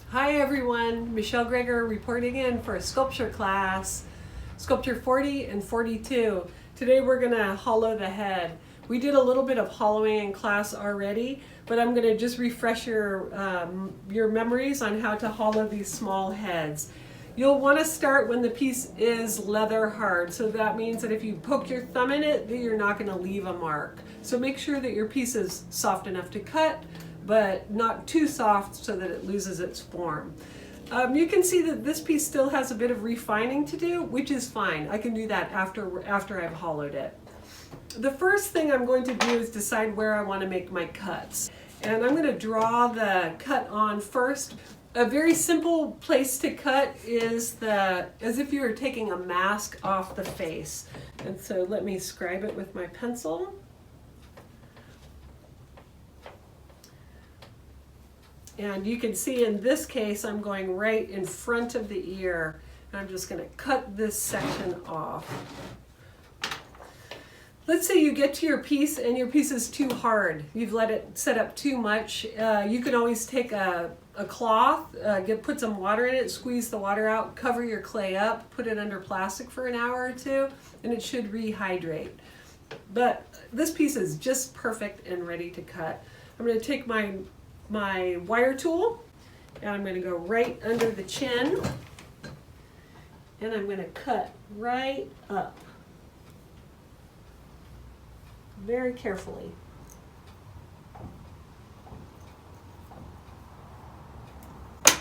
Hi everyone, Michelle Greger reporting in for a sculpture class, Sculpture 40 and 42. Today we're going to hollow the head. We did a little bit of hollowing in class already, but I'm going to just refresh your memories on how to hollow these small heads. You'll want to start when the piece is leather hard, so that means that if you poke your thumb in it, you're not going to leave a mark. So make sure that your piece is soft enough to cut, but not too soft so that it loses its form. You can see that this piece still has a bit of refining to do, which is fine. I can do that after I've hollowed it. The first thing I'm going to do is decide where I want to make my cuts. And I'm going to draw the cut on first. A very simple place to cut is as if you were taking a mask off the face. And so let me scribe it with my pencil. And you can see in this case, I'm going right in front of the ear. And I'm just going to cut this section off. Let's say you get to your piece and your piece is too hard. You've let it set up too much. You can always take a cloth, put some water in it, squeeze the water out, cover your clay up, put it under plastic for an hour or two, and it should rehydrate. But this piece is just perfect and ready to cut. I'm going to take my wire tool and I'm going to go right under the chin and I'm going to cut right up very carefully. There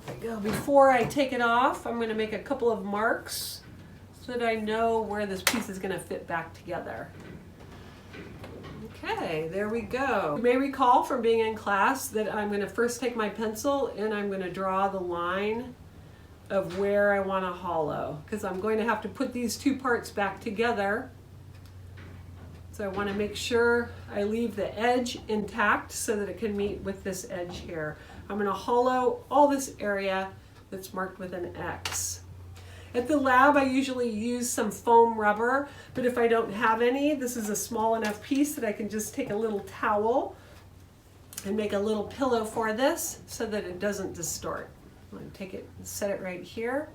we go. Before I take it off, I'm going to make a couple of marks so that I know where this piece is going to fit back together. Okay, there we go. You may recall from being in class that I'm going to first take my pencil and I'm going to draw the line of where I want to hollow, because I'm going to have to put these two parts back together. So I want to make sure I leave the edge intact so that it can meet with this edge here. I'm going to hollow all this area that's marked with an X. At the lab, I usually use some foam rubber, but if I don't have any, this is a small enough piece that I can just take a little towel and make a little pillow for this so that it doesn't distort. I'm going to take it and set it right here,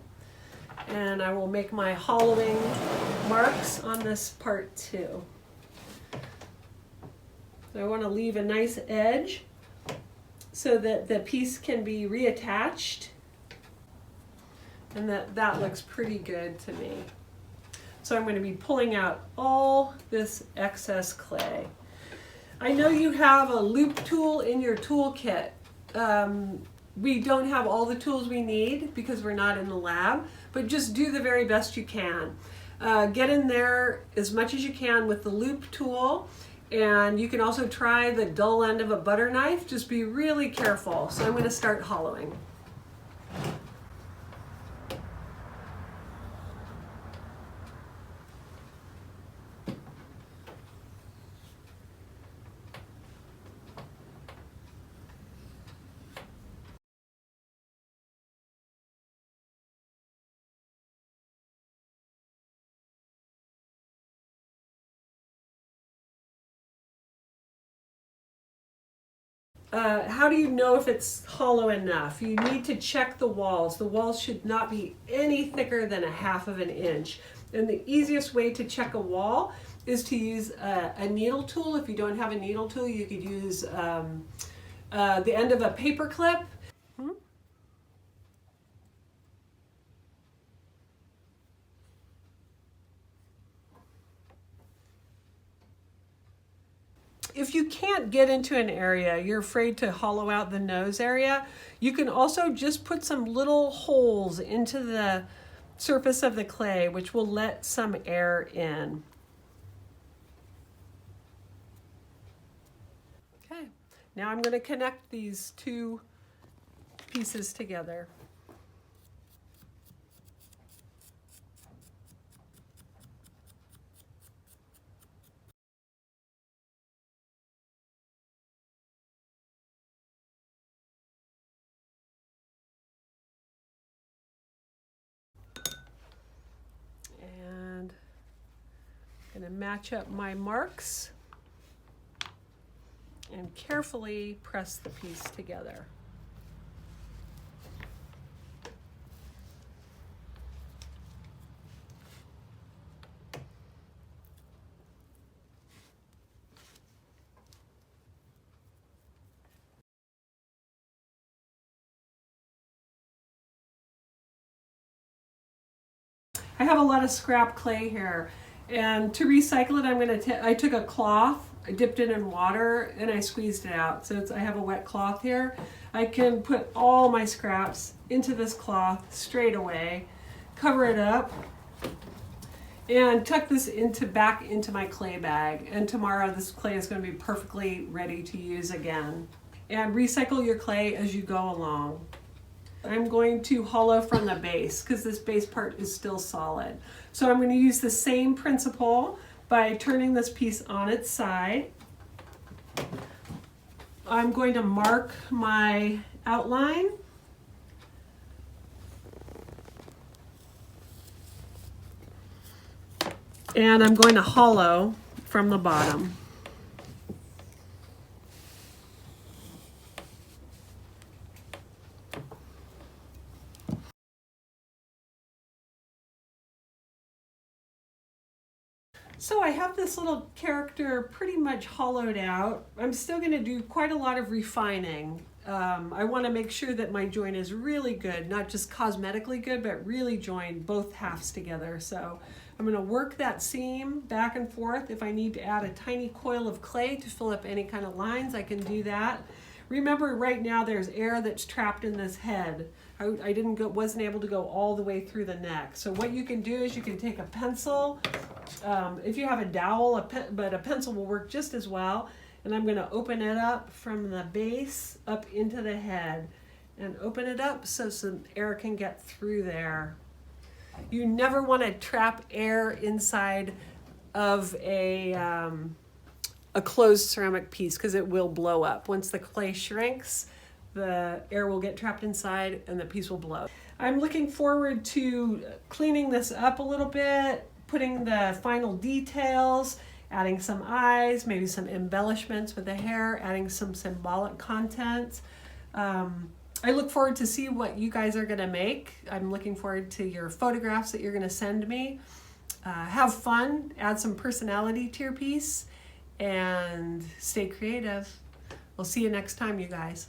and I will make my hollowing marks on this part too. So I want to leave a nice edge so that the piece can be reattached. And that looks pretty good to me. So I'm going to be pulling out all this excess clay. I know you have a loop tool in your toolkit. We don't have all the tools we need because we're not in the lab, but just do the very best you can. Get in there as much as you can with the loop tool, and you can also try the dull end of a butter knife. Just be really careful. So I'm going to start hollowing. How do you know if it's hollow enough? You need to check the walls. The walls should not be any thicker than 1/2 inch. And the easiest way to check a wall is to use a needle tool. If you don't have a needle tool, you could use the end of a paper clip. If you can't get into an area, you're afraid to hollow out the nose area, you can also just put some little holes into the surface of the clay, which will let some air in. Okay, now I'm going to connect these two pieces together. And I'm going to match up my marks. and carefully press the piece together. I have a lot of scrap clay here, and to recycle it, I took a cloth, I dipped it in water, and I squeezed it out. So I have a wet cloth here. I can put all my scraps into this cloth straight away, cover it up, and tuck this back into my clay bag. And tomorrow this clay is going to be perfectly ready to use again. And recycle your clay as you go along. I'm going to hollow from the base because this base part is still solid. So I'm going to use the same principle by turning this piece on its side. I'm going to mark my outline. And I'm going to hollow from the bottom. So I have this little character pretty much hollowed out. I'm still going to do quite a lot of refining. I want to make sure that my joint is really good, not just cosmetically good, but really joined both halves together. So I'm going to work that seam back and forth. If I need to add a tiny coil of clay to fill up any kind of lines, I can do that. Remember, right now there's air that's trapped in this head. I wasn't able to go all the way through the neck. So what you can do is you can take a pencil. If you have a dowel, but a pencil will work just as well. And I'm going to open it up from the base up into the head, and open it up so some air can get through there. You never want to trap air inside of a closed ceramic piece because it will blow up. Once the clay shrinks, the air will get trapped inside and the piece will blow. I'm looking forward to cleaning this up a little bit, putting the final details, adding some eyes, maybe some embellishments with the hair, adding some symbolic content. I look forward to see what you guys are going to make. I'm looking forward to your photographs that you're going to send me. Have fun, add some personality to your piece, and stay creative. We'll see you next time, you guys.